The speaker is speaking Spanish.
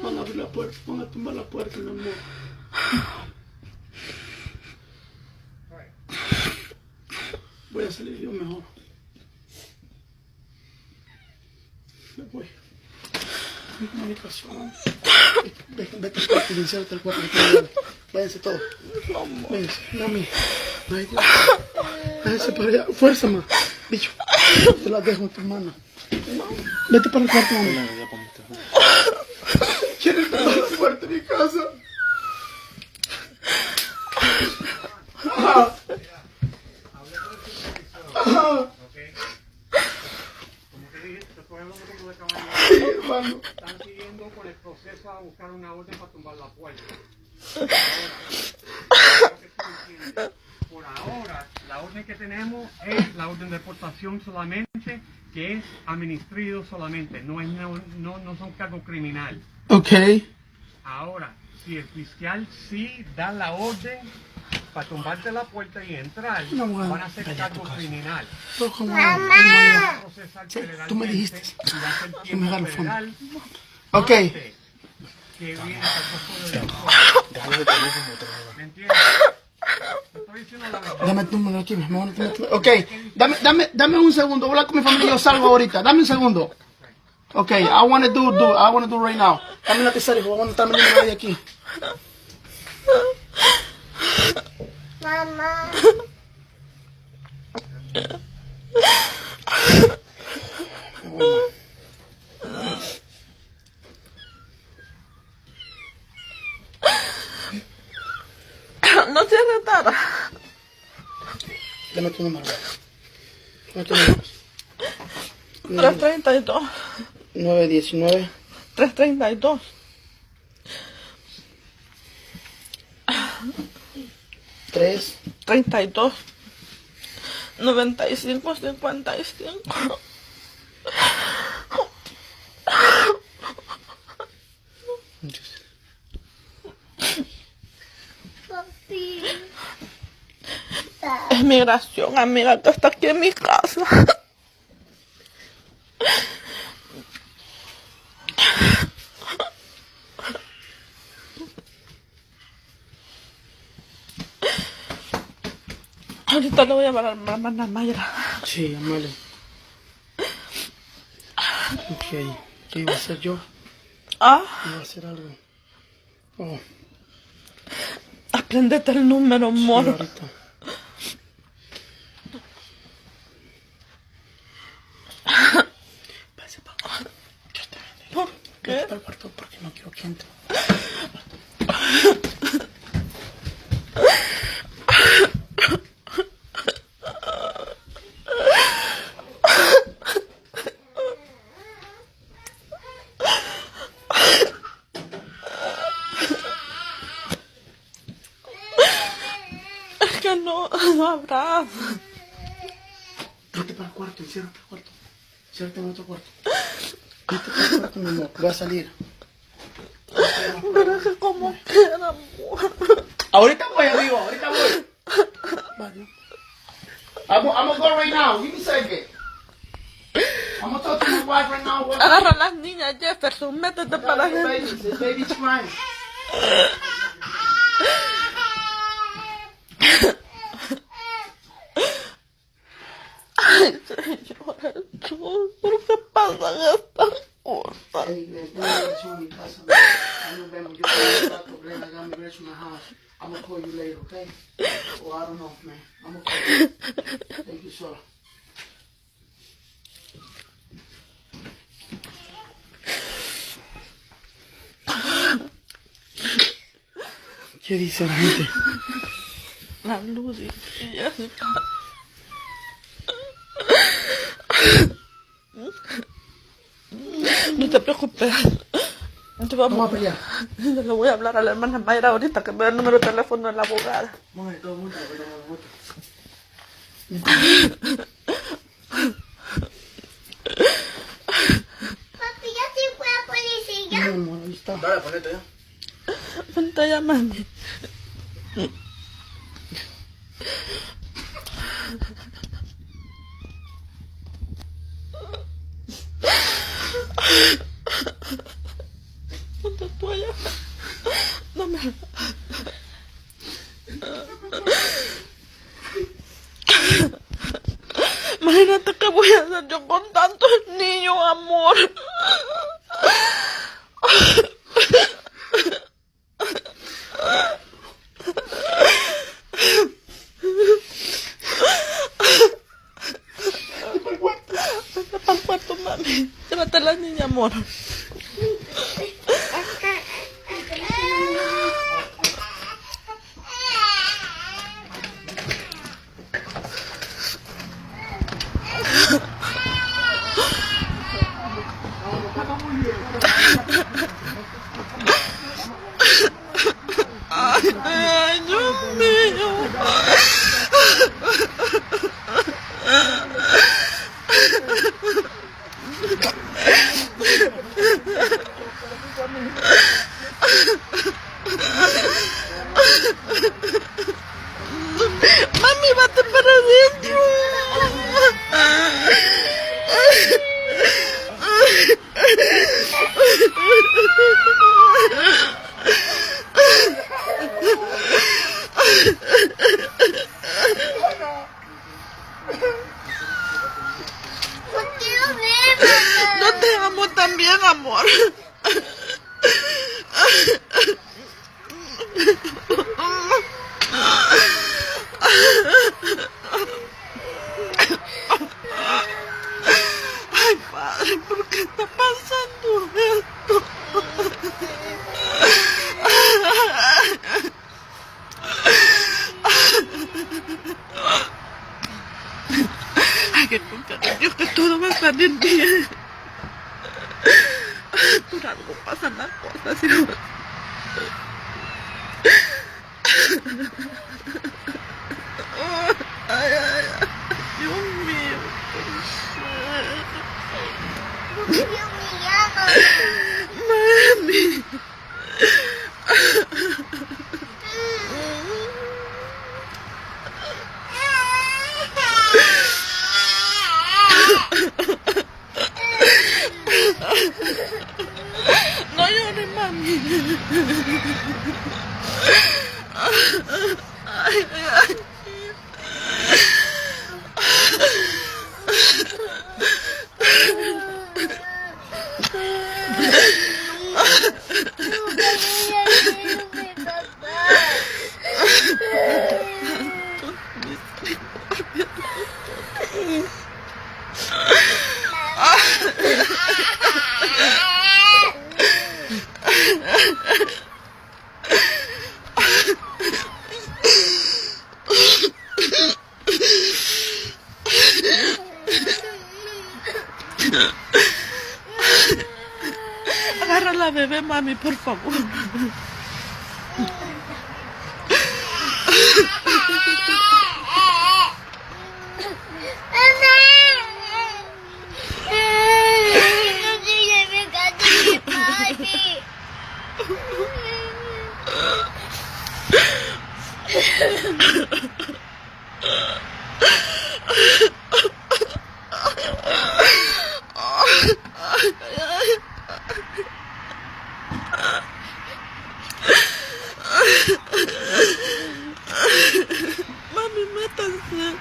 Van a abrir la puerta, van a tumbar la puerta, mi amor. Voy a salir yo mejor. Me voy. A mi habitación. Vete al cuarto y enciérrate el cuarto. Váyanse todos. Váyanse, mami. Ay, Dios. Váyanse para allá. Fuerza, ma. Bicho. Te la dejo en tus manos. Vete para el cuarto, mami. ¿Quieres tomar la puerta de mi casa? Ajá. Ajá. Como te dije, te estoy hablando como de Sí, caballo. hermano. Están siguiendo con el proceso a buscar una orden para tumbar la puerta. Por ahora, la orden que tenemos es la orden de deportación solamente, que es administrado solamente, no son cargos criminales. Ok. Ahora, si el fiscal sí da la orden para tumbarte la puerta y entrar, No, bueno, van a ser vaya a tu cargos casa. criminales. Pero como Procesar Sí, federalmente, tú me dijiste. y va a ser Que me haga tiempo el fondo. federal Ok. antes que viene el proceso de la ¿me entiendes? Te estoy diciendo la verdad. Dame tu número aquí, mi amor. Ok. Dame un segundo. Voy a hablar con mi familia y yo salgo ahorita. Dame un segundo. Ok. I want to do right now. Dame una tesera, hijo. Vamos a estar metiendo nadie aquí. Mamá. No se retara. Dame tu número. Dame tu número. 332. 919. 332. 3. 32. 95, 55. Papi. Es migración, amiga, que está aquí en mi casa. Ahorita le voy a llamar a la hermana Mayra. Sí, amale. Ok. ¿Qué iba a hacer yo? Ah, Iba a hacer algo. Oh, apréndete el número, sí, amor. ahorita. Pase para el cuarto. Yo te bendiga. ¿Por Vete qué? para el cuarto porque no quiero que entre. Es que no habrá. Vete para el cuarto, enciérrate el cuarto. Enciérrate en otro cuarto. Vete para el cuarto, mi amor. Voy a salir. Pero es que como quiera, amor. Ahorita voy, amigo. Ahorita voy. Vale. I'm gonna go right now. Give me a second. I'm gonna talk to my wife right now. Agarra a las niñas, Jefferson, métete para adentro. The baby's crying. Ay, señor Jesús, ¿por qué pasan estas cosas? Hey, there's no relación en mi casa. Ahí nos vemos. Yo te voy a trato, Glenn. I got my relación in my house. I'm gonna call you later, okay? Or I don't know, man. I'm gonna call you. Thank you, sir. ¿Qué dice la gente? La luz y Jessica. No te preocupes. Vamos a pelear. Yo le voy a hablar a la hermana Mayra ahorita que me da el número de teléfono de la abogada. Vamos a ver todo el mundo, Papi, ya sí fue a policía. no, amor, ahí está. Dale, ponete ya. Pantalla, mami. Ponte toalla. Dame. Imagínate qué voy a hacer yo con tantos niños, amor. Vete para el cuarto, mami. Llévate a la niña, amor. Ay, Dios mío. Mami, vete para adentro. Yo te amo también, amor. Ay, padre, ¿por qué está pasando esto? Hay que confiar en Dios que todo va a salir bien. Por algo pasan las cosas. Ay, ay, ay, Dios mío. Mami. No llores, mami. Ay, ay, ay. Agarra la bebé, mami, por favor. Mami, métanse.